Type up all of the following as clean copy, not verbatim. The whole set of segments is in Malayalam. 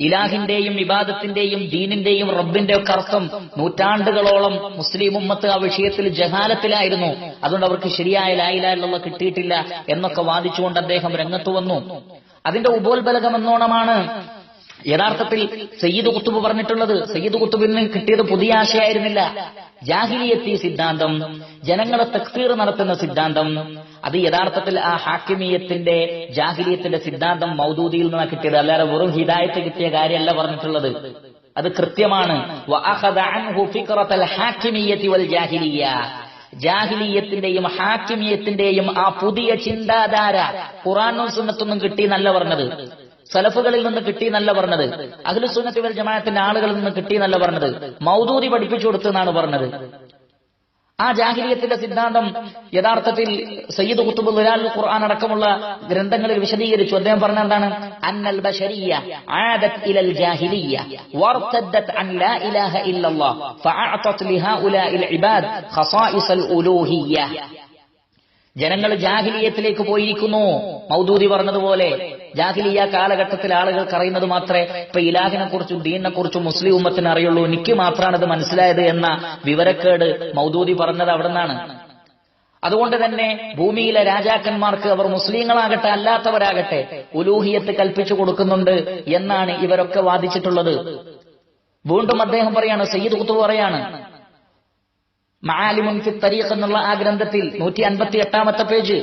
ഇലാഹിന്റെയും ഇബാദത്തിന്റെയും ദീനിന്റെയും റബ്ബിന്റെ ഒക്കെ അർത്ഥം നൂറ്റാണ്ടുകളോളം മുസ്ലിം ഉമ്മത്ത് ആ വിഷയത്തിൽ ജഹാലത്തിലായിരുന്നു. അതുകൊണ്ട് അവർക്ക് ശരിയായ ലാ ഇലാഹ ഇല്ലല്ലാഹ് കിട്ടിയിട്ടില്ല എന്നൊക്കെ വാദിച്ചുകൊണ്ട് അദ്ദേഹം രംഗത്ത് വന്നു. അതിന്റെ ഉപോത്ബലകം എന്നോണമാണ് യഥാർത്ഥത്തിൽ സയ്യിദ് ഖുത്ബ് പറഞ്ഞിട്ടുള്ളത്. സയ്യിദ് ഖുത്ബിന് കിട്ടിയത് പുതിയ ആശയമായിരുന്നില്ല. ജാഹിലിയത്തി സിദ്ധാന്തം, ജനങ്ങളെ തക്ഫീർ നടത്തുന്ന സിദ്ധാന്തം, അത് യഥാർത്ഥത്തിൽ ആ ഹാക്കിമിയത്തിന്റെ ജാഹിലിയത്തിന്റെ സിദ്ധാന്തം മൗദൂദിയിൽ നിന്നാണ് കിട്ടിയത്. അല്ലാതെ വെറും ഹിദായത്ത് കിട്ടിയ കാര്യമല്ല പറഞ്ഞിട്ടുള്ളത്. അത് കൃത്യമാണ്. വഅഖദ അൻഹു ഫിക്റത്തൽ ഹാക്കിമിയ്യത്തി വൽ ജാഹിലിയ്യ, ജാഹിലിയത്തിന്റെയും ഹാക്കിമിയത്തിന്റെയും ആ പുതിയ ചിന്താധാര ഖുർആനും സുന്നത്തൊന്നും കിട്ടി എന്നല്ല പറഞ്ഞത്, സലഫുകളിൽ നിന്ന് കിട്ടി എന്നല്ല പറഞ്ഞത്, അഹ്ലുസ് സുന്നത്തി വൽ ജമാഅത്തിന്റെ ആളുകളിൽ നിന്ന് കിട്ടി എന്നല്ല പറഞ്ഞത്, മൗദൂദി പഠിപ്പിച്ചു കൊടുത്തു എന്നാണ് പറഞ്ഞത്. ആ ജാഹിലിയത്തിന്റെ സിദ്ധാന്തം യഥാർത്ഥത്തിൽ സയ്യിദ് ഖുത്ബ് ളിലാൽ ഖുർആൻ അടക്കമുള്ള ഗ്രന്ഥങ്ങളിൽ വിശദീകരിച്ചു. അദ്ദേഹം പറഞ്ഞ എന്താണ്? അന്നൽ ബശരിയ്യ ആദത് ഇലൽ ജാഹിലിയ്യ വർതദ്ദത് അൻ ലാ ഇലാഹ ഇല്ലല്ലാഹ് ഫഅഅതത് ലിഹാഉലാഇൽ ഇബാദ് ഖസായിസൽ ഉലൂഹിയ്യ. ജനങ്ങൾ ജാഹിലിയത്തിലേക്ക് പോയിരിക്കുന്നു. മൗദൂദി പറഞ്ഞതുപോലെ ജാഹിലിയ കാലഘട്ടത്തിൽ ആളുകൾക്ക് അറിയുന്നത് മാത്രമേ ഇപ്പൊ ഇലാഹിനെ കുറിച്ചും ദീനിനെ കുറിച്ചും മുസ്ലിം ഉമ്മത്തിന് അറിയുള്ളൂ, എനിക്ക് മാത്രമാണ് ഇത് മനസ്സിലായത് എന്ന വിവരക്കേട് മൗദൂദി പറഞ്ഞത് അവിടെ നിന്നാണ്. അതുകൊണ്ട് തന്നെ ഭൂമിയിലെ രാജാക്കന്മാർക്ക് അവർ മുസ്ലിങ്ങളാകട്ടെ അല്ലാത്തവരാകട്ടെ ഉലൂഹിയത്ത് കൽപ്പിച്ചു കൊടുക്കുന്നുണ്ട് എന്നാണ് ഇവരൊക്കെ വാദിച്ചിട്ടുള്ളത്. വീണ്ടും അദ്ദേഹം പറയാണ്, സയ്യിദ് ഖുത്ബ് പറയാണ്, മആലിമുൻ ഫി തരീഖ് എന്നുള്ള ആ ഗ്രന്ഥത്തിൽ 158ാമത്തെ പേജ്,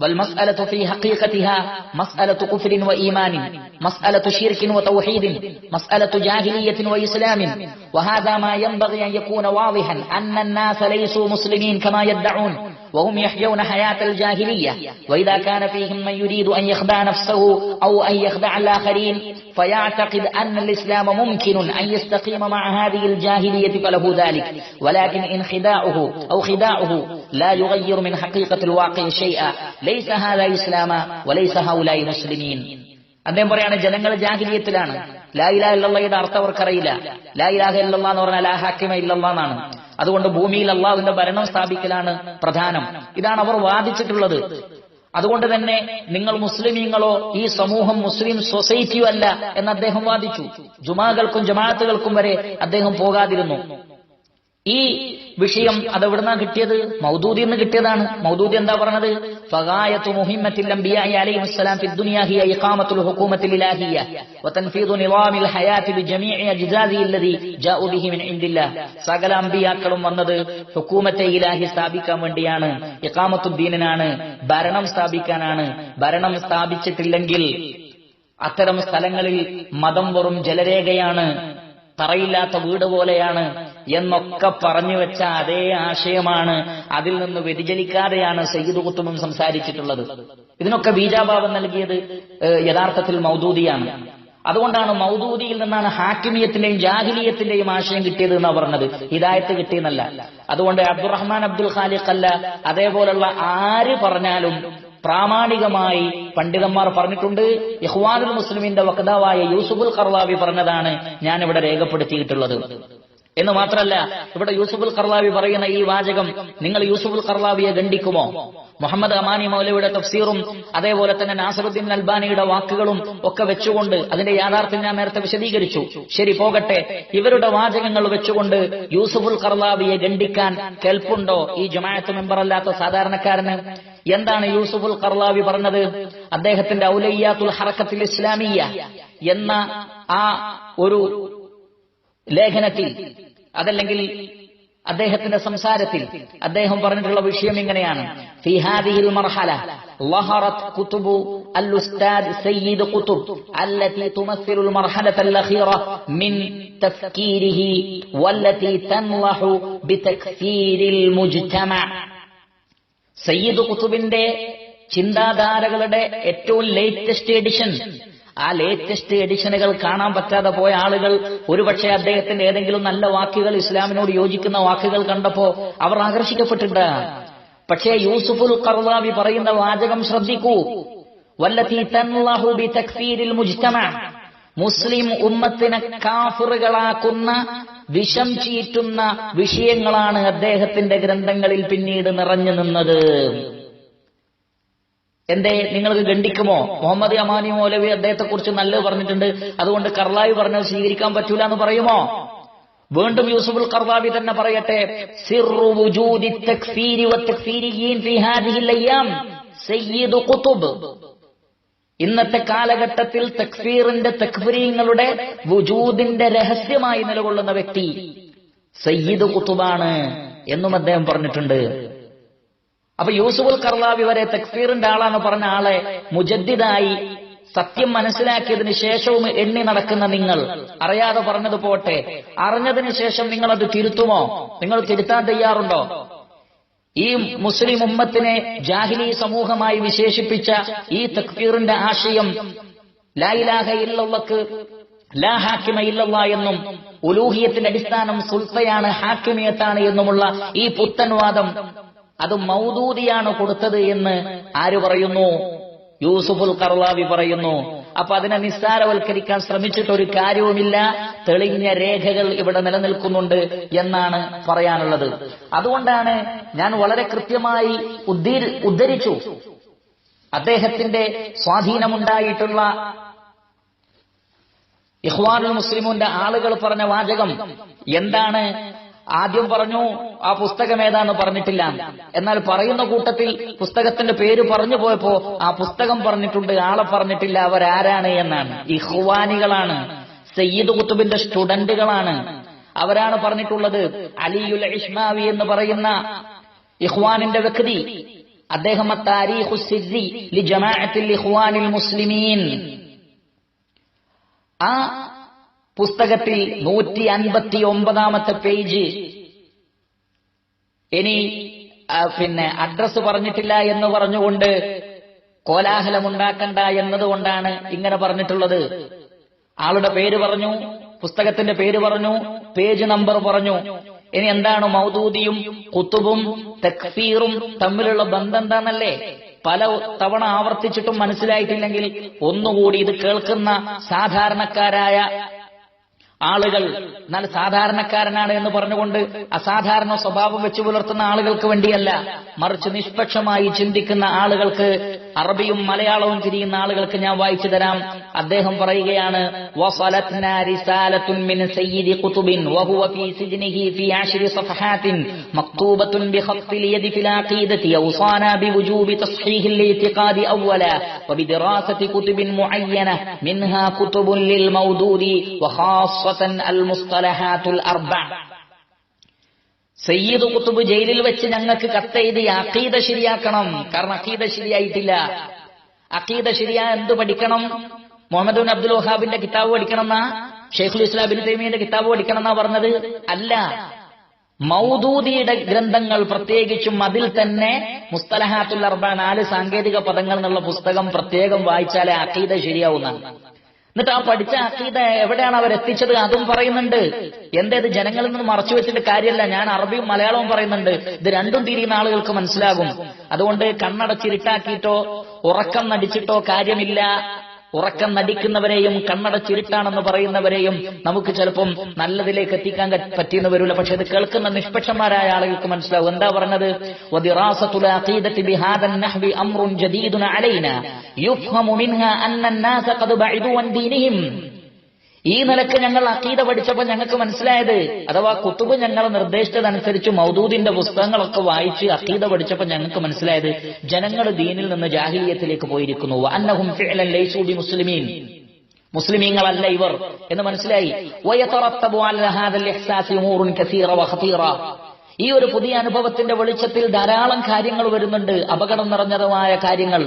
വൽ മസ്അലതു ഫീ ഹഖീഖതിഹാ മസ്അലതു കുഫ്രിൻ വ ഈമാനിൻ മസ്അലതു ശിർകിൻ വ തൗഹീദിൻ മസ്അലതു ജാഹിലിയ്യത്തിൻ വ ഇസ്ലാമിൻ വഹാദാ മാ യൻബഗി അൻ യകൂന വാദിഹൻ അന്ന الناس ലൈസു മുസ്ലിമീൻ കമാ യദ്ദഊൻ وهم يحيون حياة الجاهلية وإذا كان فيهم من يريد أن يخدع نفسه أو أن يخدع الآخرين فيعتقد أن الإسلام ممكن أن يستقيم مع هذه الجاهلية فله ذلك ولكن إن خداعه لا يغير من حقيقة الواقع شيئا ليس هذا إسلاما وليس هؤلاء مسلمين. അദ്ദേഹം പറയാണ്, ജനങ്ങൾ ജാഹിലിയത്തിലാണ്. ലാ ഇലാഹ ഇല്ലല്ലാഹയുടെ അർത്ഥം അവർക്കറിയില്ല. ലാ ഇലാഹ ഇല്ലല്ലാഹ് എന്ന് പറഞ്ഞാൽ ലാ ഹാക്കിമ ഇല്ലല്ലാഹ് എന്നാണ്. അതുകൊണ്ട് ഭൂമിയിൽ അള്ളാഹുവിന്റെ ഭരണം സ്ഥാപിക്കലാണ് പ്രധാനം. ഇതാണ് അവർ വാദിച്ചിട്ടുള്ളത്. അതുകൊണ്ട് തന്നെ നിങ്ങൾ മുസ്ലിമീങ്ങളോ ഈ സമൂഹം മുസ്ലിം സൊസൈറ്റിയോ അല്ല എന്ന് അദ്ദേഹം വാദിച്ചു. ജുമാകൾക്കും ജമാഅത്തുകൾക്കും വരെ അദ്ദേഹം പോകാതിരുന്നു. ഈ വിഷയം അതെവിടുന്നാ കിട്ടിയത്? മൗദൂദിൽ നിന്ന് കിട്ടിയതാണ്. മൗദൂദി എന്താ പറഞ്ഞത്? ഫഗായത്തു മുഹിമ്മത്തിൽ അംബിയാഇ അലൈഹിസ്സലാം ഫി ദുനിയാ ഹിയ ഇഖാമത്തുൽ ഹുകൂമത്തിൽ ഇലാഹിയ്യ വതൻഫീദു നിളാമിൽ ഹയാത്തി ബിജമീഇ അജ്സാദിഹി അല്ലദി ജാഉ ബിഹി മിൻ ഇൻദില്ലാഹ്. സകല അംബിയാക്കളും വന്നത് ഹുകൂമത്തെ ഇലാഹി സ്ഥാപിക്കാൻ വേണ്ടിയാണ്, ഇഖാമത്തുദ്ദീനാണ്, ഭരണം സ്ഥാപിക്കാനാണ്. ഭരണം സ്ഥാപിച്ചിട്ടില്ലെങ്കിൽ അത്തരം സ്ഥലങ്ങളിൽ മതം വെറും ജലരേഖയാണ്, തറയില്ലാത്ത വീട് പോലെയാണ് എന്നൊക്കെ പറഞ്ഞു വെച്ച അതേ ആശയമാണ്, അതിൽ നിന്ന് വ്യതിചലിക്കാതെയാണ് സയ്യിദ് ഖുത്ബും സംസാരിച്ചിട്ടുള്ളത്. ഇതിനൊക്കെ ബീജാഭാവം നൽകിയത് യഥാർത്ഥത്തിൽ മൗദൂദിയാണ്. അതുകൊണ്ടാണ് മൗദൂദിയിൽ നിന്നാണ് ഹാക്കിമിയത്തിന്റെയും ജാഹിലിയത്തിന്റെയും ആശയം കിട്ടിയത് എന്നാ പറഞ്ഞത്, ഹിദായത്ത് കിട്ടിയെന്നല്ല. അതുകൊണ്ട് അബ്ദുറഹ്മാൻ അബ്ദുൽ ഖാലിഖ് അല്ല, അതേപോലുള്ള ആര് പറഞ്ഞാലും പ്രാമാണികമായി പണ്ഡിതന്മാർ പറഞ്ഞിട്ടുണ്ട്. ഇഖ്വാനുൽ മുസ്ലിമിന്റെ വക്താവായ യൂസുഫുൽ ഖർളാവി പറഞ്ഞതാണ് ഞാൻ ഇവിടെ രേഖപ്പെടുത്തിയിട്ടുള്ളത്. എന്ന് മാത്രമല്ല, ഇവിടെ യൂസുഫുൽ ഖർളാവി പറയുന്ന ഈ വാചകം നിങ്ങൾ യൂസുഫുൽ ഖർളാവിയെ ഖണ്ഡിക്കുമോ? മുഹമ്മദ് അമാനി മൗലവിയുടെ തഫ്സീറും അതേപോലെ തന്നെ നാസറുദ്ദീൻ അൽബാനിയുടെ വാക്കുകളും ഒക്കെ വെച്ചുകൊണ്ട് അതിന്റെ യാഥാർത്ഥ്യം ഞാൻ നേരത്തെ വിശദീകരിച്ചു. ശരി, പോകട്ടെ. ഇവരുടെ വാചകങ്ങൾ വെച്ചുകൊണ്ട് യൂസുഫുൽ ഖർളാവിയെ ഖണ്ഡിക്കാൻ കെൽപ്പുണ്ടോ ഈ ജമാഅത്ത് മെമ്പർ അല്ലാത്ത സാധാരണക്കാരന്? എന്താണ് യൂസുഫുൽ ഖർളാവി പറഞ്ഞത്? അദ്ദേഹത്തിന്റെ ഔലയ്യാത്തുൽ ഹറക്കത്തുൽ ഇസ്ലാമിയ്യ എന്ന ആ ഒരു ലേഖനത്തിൽ, അതല്ലെങ്കിൽ അദ്ദേഹത്തിന്റെ സംസാരത്തിൽ അദ്ദേഹം പറഞ്ഞിട്ടുള്ള വിഷയം ഇങ്ങനെയാണ്: ഫീ ഹാദിഹിൽ മർഹല ളഹറത് കുതുബു അൽ ഉസ്താദ് സയ്യിദ് ഖുത്ബ് അല്ലതി തുമസ്സിലു അൽ മർഹലത അൽ അഖീറ മിൻ തഫ്കീരിഹി വല്ലതി തൻളഹു ബിതക്ഫീരിൽ മുജ്തമഅ. സയ്യിദ് ഖുത്ബിന്റെ ചിന്താധാരകളുടെ ഏറ്റവും ലേറ്റസ്റ്റ് എഡിഷൻ, ആ ലേറ്റസ്റ്റ് എഡിഷനുകൾ കാണാൻ പറ്റാതെ പോയ ആളുകൾ ഒരുപക്ഷെ അദ്ദേഹത്തിന്റെ ഏതെങ്കിലും നല്ല വാക്കുകൾ, ഇസ്ലാമിനോട് യോജിക്കുന്ന വാക്കുകൾ കണ്ടപ്പോ അവർ ആകർഷിക്കപ്പെട്ടിട്ടാണ്. പക്ഷേ യൂസുഫുൽ ഖർളാവി പറയുന്ന വാചകം ശ്രദ്ധിക്കൂ: വല്ലതി തൻളഹു ബിതക്ഫീരിൽ മുജ്തമഅ. മുസ്ലിം ഉമ്മത്തിനെ കാഫിറുകളാക്കുന്ന, വിഷം ചീറ്റുന്ന വിഷയങ്ങളാണ് അദ്ദേഹത്തിന്റെ ഗ്രന്ഥങ്ങളിൽ പിന്നീട് നിറഞ്ഞു നിന്നത്. എന്തേ നിങ്ങൾക്ക് ഗണ്ഡിക്കുമോ? മുഹമ്മദ് അമാനി മൗലവി അദ്ദേഹത്തെ കുറിച്ച് നല്ലത് പറഞ്ഞിട്ടുണ്ട്, അതുകൊണ്ട് കർലാവി പറഞ്ഞത് സ്വീകരിക്കാൻ പറ്റൂല എന്ന് പറയുമോ? വീണ്ടും യൂസുഫുൽ ഖർദാവി തന്നെ പറയട്ടെ, സിർറു വുജൂദി തക്ഫീരി വത്തക്ഫീരിയീൻ ഫീ ഹാദിഹിൽ അയ്യാം സയ്യിദു ഖുതുബ്. ഇന്നത്തെ കാലഘട്ടത്തിൽ തക്ഫീറിന്റെ തക്ഫീരീങ്ങളുടെ വുജൂദിന്റെ രഹസ്യമായി നിലകൊള്ളുന്ന വ്യക്തി സയ്യിദ് ഖുതുബാണ് എന്നും അദ്ദേഹം പറഞ്ഞിട്ടുണ്ട്. അപ്പൊ യൂസുഫുൽ ഖർദാവി വരെ തക്ഫീറിന്റെ ആളാണ് പറഞ്ഞ ആളെ മുജദ്ദിദായി സത്യം മനസ്സിലാക്കിയതിനു ശേഷവും എണ്ണി നടക്കുന്ന നിങ്ങൾ അറിയാതെ പറഞ്ഞത് പോട്ടെ, അറിഞ്ഞതിന് ശേഷം നിങ്ങൾ അത് തിരുത്തുമോ? നിങ്ങൾ തിരുത്താൻ തയ്യാറുണ്ടോ? ഈ മുസ്ലിം ഉമ്മത്തിനെ ജാഹിലി സമൂഹമായി വിശേഷിപ്പിച്ച ഈ തക്ഫീറിന്റെ ആശയം ലാ ഇലാഹ ഇല്ലല്ലാഹ് ലാ ഹാക്കിമ ഇല്ലല്ലാഹ് എന്നും ഉലൂഹിയത്തിന്റെ അടിസ്ഥാനം സുൽത്തയാണ് ഹാക്കിമിയത്താണ് എന്നുമുള്ള ഈ പുത്തൻവാദം അത് മൗദൂദിയാണ് കൊടുത്തത് എന്ന് ആര് പറയുന്നു? യൂസുഫുൽ ഖർദാവി പറയുന്നു. അപ്പൊ അതിനെ നിസ്സാരവൽക്കരിക്കാൻ ശ്രമിച്ചിട്ടൊരു കാര്യവുമില്ല, തെളിഞ്ഞ രേഖകൾ ഇവിടെ നിലനിൽക്കുന്നുണ്ട് എന്നാണ് പറയാനുള്ളത്. അതുകൊണ്ടാണ് ഞാൻ വളരെ കൃത്യമായി ഉദ്ധരിച്ചു അദ്ദേഹത്തിന്റെ സ്വാധീനമുണ്ടായിട്ടുള്ള ഇഖ്വാനുൽ മുസ്ലിമൂന്റെ ആളുകൾ പറഞ്ഞ വാചകം എന്താണ്. ആദ്യം പറഞ്ഞു ആ പുസ്തകം ഏതാന്ന് പറഞ്ഞിട്ടില്ല, എന്നാൽ പറയുന്ന കൂട്ടത്തിൽ പുസ്തകത്തിന്റെ പേര് പറഞ്ഞു പോയപ്പോ ആ പുസ്തകം പറഞ്ഞിട്ടുണ്ട്, ആളെ പറഞ്ഞിട്ടില്ല, അവരാരാണ് എന്നാണ്. ഇഖ്വാനികളാണ്, സയ്യിദ് ഖുതുബിന്റെ സ്റ്റുഡന്റുകളാണ്. അവരാണ് പറഞ്ഞിട്ടുള്ളത്. അലിയുൽ ഇഷ്മാവി എന്ന് പറയുന്ന ഇഖ്വാനിന്റെ വ്യക്തി, അദ്ദേഹം താരീഖു സിർരി ലി ജമാഅത്തിൽ ഇഖ്വാനിൽ മുസ്ലിമീൻ, ആ പുസ്തകത്തിൽ 159 പേജ്. ഇനി അഡ്രസ് പറഞ്ഞിട്ടില്ല എന്ന് പറഞ്ഞുകൊണ്ട് കോലാഹലമുണ്ടാക്കണ്ട എന്നതുകൊണ്ടാണ് ഇങ്ങനെ പറഞ്ഞിട്ടുള്ളത്. ആളുടെ പേര് പറഞ്ഞു, പുസ്തകത്തിന്റെ പേര് പറഞ്ഞു, പേജ് നമ്പർ പറഞ്ഞു. ഇനി എന്താണ് മൗദൂദിയും ഖുതുബും തക്ഫീറും തമ്മിലുള്ള ബന്ധം എന്താണല്ലേ പല തവണ ആവർത്തിച്ചിട്ടും മനസ്സിലായിട്ടില്ലെങ്കിൽ ഒന്നുകൂടി ഇത് കേൾക്കുന്ന സാധാരണക്കാരായ ആളുകൾ, എന്നാൽ സാധാരണക്കാരനാണ് എന്ന് പറഞ്ഞുകൊണ്ട് അസാധാരണ സ്വഭാവം വെച്ചു പുലർത്തുന്ന ആളുകൾക്ക് വേണ്ടിയല്ല, മറിച്ച് നിഷ്പക്ഷമായി ചിന്തിക്കുന്ന ആളുകൾക്ക്, അറബിയും മലയാളവും തിരിയുന്ന ആളുകൾക്ക് ഞാൻ വായിച്ചു തരാം. അദ്ദേഹം പറയുകയാണ്, വസലത്നാ റിസാലത്തുൻ മിൻ സയ്യിദി ഖുതുബിൻ വഹുവ ഫീ സിജ്നിഹി ഫീ 10 സഫഹാത്തിൻ മക്തൂബത്തുൻ ബിഖത്തിൽ യദി ഫിൽ അഖീദതി യൗസാനാ ബിവുജൂബി തസ്ഹീഹിൽ ഇഅ്തിഖാദി അവ്വല വബിദിറാസതി കുതുബിൻ മുഅയ്യന മിൻഹാ കുതുബുൻ ലിൽ മൗദൂദി വഖാസ്സ അൽ-മുസ്തലഹാത്തുൽ അർബഅ. സയ്യിദ് ഖുതുബ് ജയിലിൽ വെച്ച് ഞങ്ങൾക്ക് കത്തെഴുതി അഖീദ ശരിയാക്കണം, കാരണം അഖീദ ശരിയായിട്ടില്ല. അഖീദ ശരിയാ എന്ത് പഠിക്കണം? മുഹമ്മദ് ബിൻ അബ്ദുൽ വഹാബിന്റെ കിതാബ് പഠിക്കണമെന്നാ, ഷെയ്ഖുൽ ഇസ്ലാം ഇബ്നു തൈമിയ്യയുടെ കിതാബ് പഠിക്കണമെന്നാ പറഞ്ഞത്? അല്ല, മൗദൂദിയുടെ ഗ്രന്ഥങ്ങൾ, പ്രത്യേകിച്ചും അതിൽ തന്നെ മുസ്തലഹാത്തുൽ അർബഅ 4 സാങ്കേതിക പദങ്ങൾ എന്നുള്ള പുസ്തകം പ്രത്യേകം വായിച്ചാലേ അഖീദ ശരിയാവുന്നതാണ്. എന്നിട്ട് ആ പഠിച്ച അഖീദ എവിടെയാണ് അവരെത്തിച്ചത് അതും പറയുന്നുണ്ട്. എന്തേത് ജനങ്ങളിൽ നിന്ന് മറച്ചു വെച്ചിട്ട് കാര്യമല്ല, ഞാൻ അറബിയും മലയാളവും പറയുന്നുണ്ട്, ഇത് രണ്ടും തിരിയുന്ന ആളുകൾക്ക് മനസ്സിലാകും. അതുകൊണ്ട് കണ്ണടച്ചിരുട്ടാക്കിയിട്ടോ ഉറക്കം നടിച്ചിട്ടോ കാര്യമില്ല. ഉറക്കം നടിക്കുന്നവരെയും കണ്ണടച്ചിരുട്ടാണെന്ന് പറയുന്നവരെയും നമുക്ക് ചിലപ്പം നല്ലതിലേക്ക് എത്തിക്കാൻ പറ്റിയെന്ന് വരില്ല. പക്ഷെ ഇത് കേൾക്കുന്ന നിഷ്പക്ഷന്മാരായ ആളുകൾക്ക് മനസ്സിലാവും. എന്താ പറഞ്ഞത്? വദിറാസത്തുൽ അഖീദത്തി ബിഹാദൻ നഹ്വി അംറുൻ ജദീദുൻ അലൈനാ യുഫ്ഹമു മിൻഹാ അന്നന്നാസ ഖദ് ബഅദു അൻ ദീനിഹിം. ഈ നിലക്ക് ഞങ്ങൾ അഖീദ പഠിച്ചപ്പോൾ ഞങ്ങൾക്ക് മനസ്സിലായത്, അഥവാ കുത്തുബ് ഞങ്ങളെ നിർദ്ദേശിച്ചതനുസരിച്ച് മൗദൂദിന്റെ പുസ്തകങ്ങളൊക്കെ വായിച്ച് അഖീദ പഠിച്ചപ്പോൾ ഞങ്ങൾക്ക് മനസ്സിലായത് ജനങ്ങൾ ദീനിൽ നിന്ന് ജാഹിലിയത്തിലേക്ക് പോയിരിക്കുന്നു. അന്നഹും ഫിഅലൻ ലൈസൂ ബിമുസ്ലിമീൻ, മുസ്ലിമീങ്ങളല്ല ഇവർ എന്ന് മനസ്സിലായി. വയതറത്തബു അലാ ഹാദൽ ഇഹ്സാസി ഉമൂറുൻ കസീറ വഖതീറ. ഈ ഒരു പുതിയ അനുഭവത്തിന്റെ വെളിച്ചത്തിൽ ധാരാളം കാര്യങ്ങൾ വരുന്നുണ്ട്, അപകടം നിറഞ്ഞതുമായ കാര്യങ്ങൾ.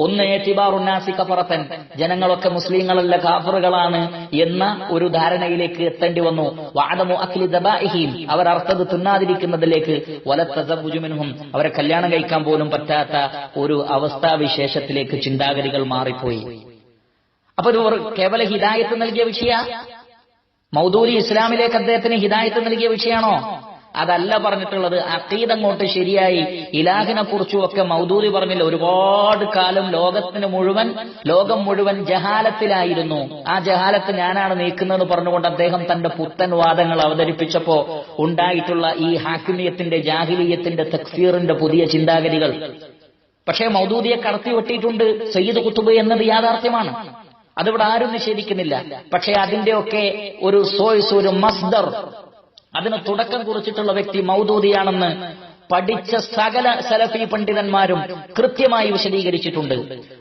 ഒന്ന്, ഏതിബാറുന്നാസി കഫറത്തൻ, ജനങ്ങളൊക്കെ മുസ്ലിങ്ങളല്ല കാഫറുകളാണ് എന്ന ഒരു ധാരണയിലേക്ക് എത്തേണ്ടി വന്നു. വഅദമു അക്ലി ദബാഇഹിം, അവർ അർത്ഥത് തിന്നാതിരിക്കുന്നതിലേക്ക്, വലത്തസബ്ബുജു മിൻഹും, അവരെ കല്യാണം കഴിക്കാൻ പോലും പറ്റാത്ത ഒരു അവസ്ഥാവിശേഷത്തിലേക്ക് ചിന്താഗതികൾ മാറിപ്പോയി. അപ്പൊ ഒരു കേവല ഹിദായത്ത് നൽകിയ വിഷയ മൗദൂദി ഇസ്ലാമിലേക്ക് അദ്ദേഹത്തിന് ഹിദായത്ത് നൽകിയ വിഷയമാണോ? അതല്ല പറഞ്ഞിട്ടുള്ളത്. അഖീദ അങ്ങോട്ട് ശരിയായി, ഇലാഹിനെ കുറിച്ചും ഒക്കെ മൗദൂദി പറഞ്ഞില്ല. ഒരുപാട് കാലം ലോകം മുഴുവൻ ജഹാലത്തിലായിരുന്നു. ആ ജഹാലത്ത് ഞാനാണ് നീക്കുന്നതെന്ന് പറഞ്ഞുകൊണ്ട് അദ്ദേഹം തന്റെ പുത്തൻ വാദങ്ങൾ അവതരിപ്പിച്ചപ്പോ ഉണ്ടായിട്ടുള്ള ഈ ഹാക്കിമിയത്തിന്റെ, ജാഹിലിയത്തിന്റെ, തക്ഫീറിന്റെ പുതിയ ചിന്താഗതികൾ. പക്ഷേ മൗദൂദിയെ കടത്തി വെട്ടിയിട്ടുണ്ട് സയ്യിദ് കുത്തുബ് എന്നത് യാഥാർത്ഥ്യമാണ്. അതിവിടെ ആരും നിഷേധിക്കുന്നില്ല. പക്ഷേ അതിന്റെയൊക്കെ ഒരു സോഴ്സ്, ഒരു മസ്ദർ, അതിന് തുടക്കം കുറിച്ചിട്ടുള്ള വ്യക്തി മൗദൂദിയാണെന്ന് പഠിച്ച സകല സലഫി പണ്ഡിതന്മാരും കൃത്യമായി വിശദീകരിച്ചിട്ടുണ്ട്.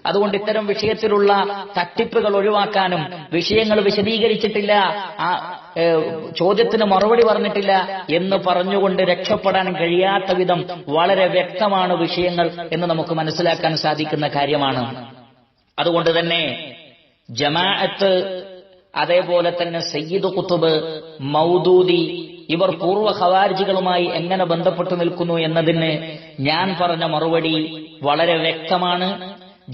അതുകൊണ്ട് ഇത്തരം വിഷയത്തിലുള്ള തട്ടിപ്പുകൾ ഒഴിവാക്കാനും, വിഷയങ്ങൾ വിശദീകരിച്ചിട്ടില്ല, ചോദ്യത്തിന് മറുപടി പറഞ്ഞിട്ടില്ല എന്ന് പറഞ്ഞുകൊണ്ട് രക്ഷപ്പെടാൻ കഴിയാത്ത വിധം വളരെ വ്യക്തമാണ് വിഷയങ്ങൾ എന്ന് നമുക്ക് മനസ്സിലാക്കാൻ സാധിക്കുന്ന കാര്യമാണ്. അതുകൊണ്ട് തന്നെ ജമാഅത്ത്, അതേപോലെ തന്നെ സയ്യിദ് ഖുത്ബ്, മൗദൂദി, ഇവർ പൂർവ്വ ഖവാരിജികളുമായി എങ്ങനെ ബന്ധപ്പെട്ടു നിൽക്കുന്നു എന്നതിന് ഞാൻ പറഞ്ഞ മറുപടി വളരെ വ്യക്തമാണ്.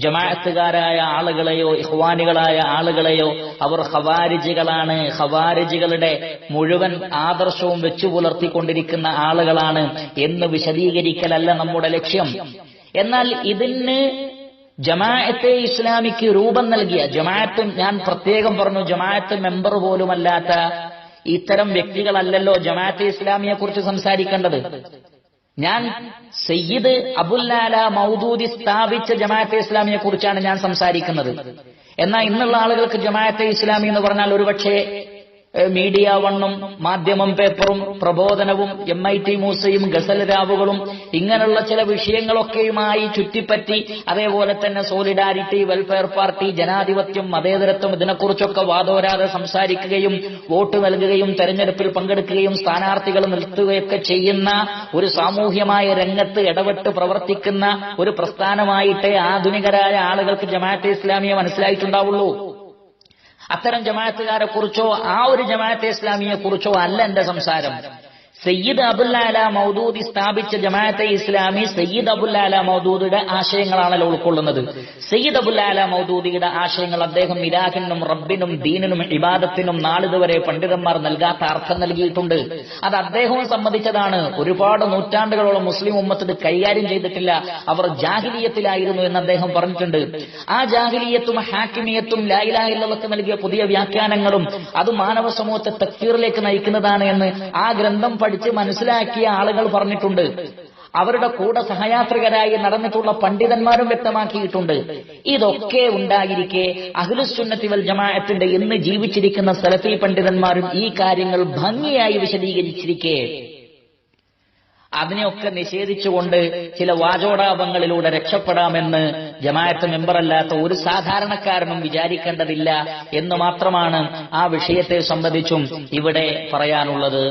ജമാഅത്തുകാരായ ആളുകളെയോ ഇഖ്വാനികളായ ആളുകളെയോ അവർ ഖവാരിജികളാണ്, ഖവാരിജികളുടെ മുഴുവൻ ആദർശവും വെച്ചു പുലർത്തിക്കൊണ്ടിരിക്കുന്ന ആളുകളാണ് എന്ന് വിശദീകരിക്കലല്ല നമ്മുടെ ലക്ഷ്യം. എന്നാൽ ഇതിന് ജമാഅത്തെ ഇസ്ലാമിക്ക് രൂപം നൽകിയ, ജമാഅത്ത്, ഞാൻ പ്രത്യേകം പറഞ്ഞു, ജമാഅത്ത് മെമ്പർ പോലുമല്ലാത്ത ഇത്തരം വ്യക്തികളല്ലല്ലോ ജമാഅത്തെ ഇസ്ലാമിയെ കുറിച്ച് സംസാരിക്കേണ്ടത്. ഞാൻ സയ്യിദ് അബുൽ-ആല മൗദൂദി സ്ഥാപിച്ച ജമാഅത്തെ ഇസ്ലാമിയെ കുറിച്ചാണ് ഞാൻ സംസാരിക്കുന്നത്. എന്നാൽ ഇന്നുള്ള ആളുകൾക്ക് ജമാഅത്തെ ഇസ്ലാമി എന്ന് പറഞ്ഞാൽ ഒരുപക്ഷെ മീഡിയ വണ്ണും മാധ്യമം പേപ്പറും പ്രബോധനവും MIT മൂസയും ഗസൽ രാവുകളും ഇങ്ങനെയുള്ള ചില വിഷയങ്ങളൊക്കെയുമായി ചുറ്റിപ്പറ്റി, അതേപോലെ തന്നെ സോളിഡാരിറ്റി, വെൽഫെയർ പാർട്ടി, ജനാധിപത്യം, മതേതരത്വം, ഇതിനെക്കുറിച്ചൊക്കെ വാദോരാതെ സംസാരിക്കുകയും വോട്ട് നൽകുകയും തെരഞ്ഞെടുപ്പിൽ പങ്കെടുക്കുകയും സ്ഥാനാർത്ഥികൾ നിർത്തുകയൊക്കെ ചെയ്യുന്ന ഒരു സാമൂഹ്യമായ രംഗത്ത് ഇടപെട്ട് പ്രവർത്തിക്കുന്ന ഒരു പ്രസ്ഥാനമായിട്ടേ ആധുനികരായ ആളുകൾക്ക് ജമാഅത്തെ ഇസ്ലാമിയെ മനസ്സിലായിട്ടുണ്ടാവുള്ളൂ. അത്തരം ജമാഅത്തുകാരെ കുറിച്ചോ ആ ഒരു ജമാഅത്തെ ഇസ്ലാമിയെ കുറിച്ചോ അല്ല എന്റെ സംസാരം. സയ്യിദ് അബുൽ-ആല മൗദൂദി സ്ഥാപിച്ച ജമാഅത്തെ ഇസ്ലാമി സയ്യിദ് അബുൽ-ആല മൗദൂദിയുടെ ആശയങ്ങളാണല്ലോ ഉൾക്കൊള്ളുന്നത്. സയ്യിദ് അബുൽ-ആല മൗദൂദിയുടെ ആശയങ്ങൾ അദ്ദേഹം ഇലാഹിനും റബ്ബിനും ദീനിനും ഇബാദത്തിനും നാളിതുവരെ പണ്ഡിതന്മാർ നൽകാത്ത അർത്ഥം നൽകിയിട്ടുണ്ട്. അത് അദ്ദേഹവും സമ്മതിച്ചതാണ്. ഒരുപാട് നൂറ്റാണ്ടുകളോളം മുസ്ലിം ഉമ്മത്ത് കൈകാര്യം ചെയ്തിട്ടില്ല, അവർ ജാഹിലിയത്തിലായിരുന്നു എന്ന് അദ്ദേഹം പറഞ്ഞിട്ടുണ്ട്. ആ ജാഹിലിയത്തും ഹാക്കിമിയത്തും ലാ ഇലാഹ ഇല്ലല്ലാഹ് നൽകിയ പുതിയ വ്യാഖ്യാനങ്ങളും അത് മാനവ സമൂഹത്തെ തക്ഫീറിലേക്ക് നയിക്കുന്നതാണ് എന്ന് ആ ഗ്രന്ഥം പഠിച്ച് മനസ്സിലാക്കിയ ആളുകൾ പറഞ്ഞിട്ടുണ്ട്. അവരുടെ കൂടെ സഹയാത്രികരായി നടന്നിട്ടുള്ള പണ്ഡിതന്മാരും വ്യക്തമാക്കിയിട്ടുണ്ട്. ഇതൊക്കെ ഉണ്ടായിരിക്കെ അഹ്ലുസുന്നത്തി വൽ ജമാഅത്തിന്റെ ഇന്ന് ജീവിച്ചിരിക്കുന്ന സലഫി പണ്ഡിതന്മാരും ഈ കാര്യങ്ങൾ ഭംഗിയായി വിശദീകരിച്ചിരിക്കെ അതിനെയൊക്കെ നിഷേധിച്ചുകൊണ്ട് ചില വാചോടാപങ്ങളിലൂടെ രക്ഷപ്പെടാമെന്ന് ജമാഅത്ത് മെമ്പറല്ലാത്ത ഒരു സാധാരണക്കാരനും വിചാരിക്കേണ്ടതില്ല എന്ന് മാത്രമാണ് ആ വിഷയത്തെ സംബന്ധിച്ചും ഇവിടെ പറയാനുള്ളത്.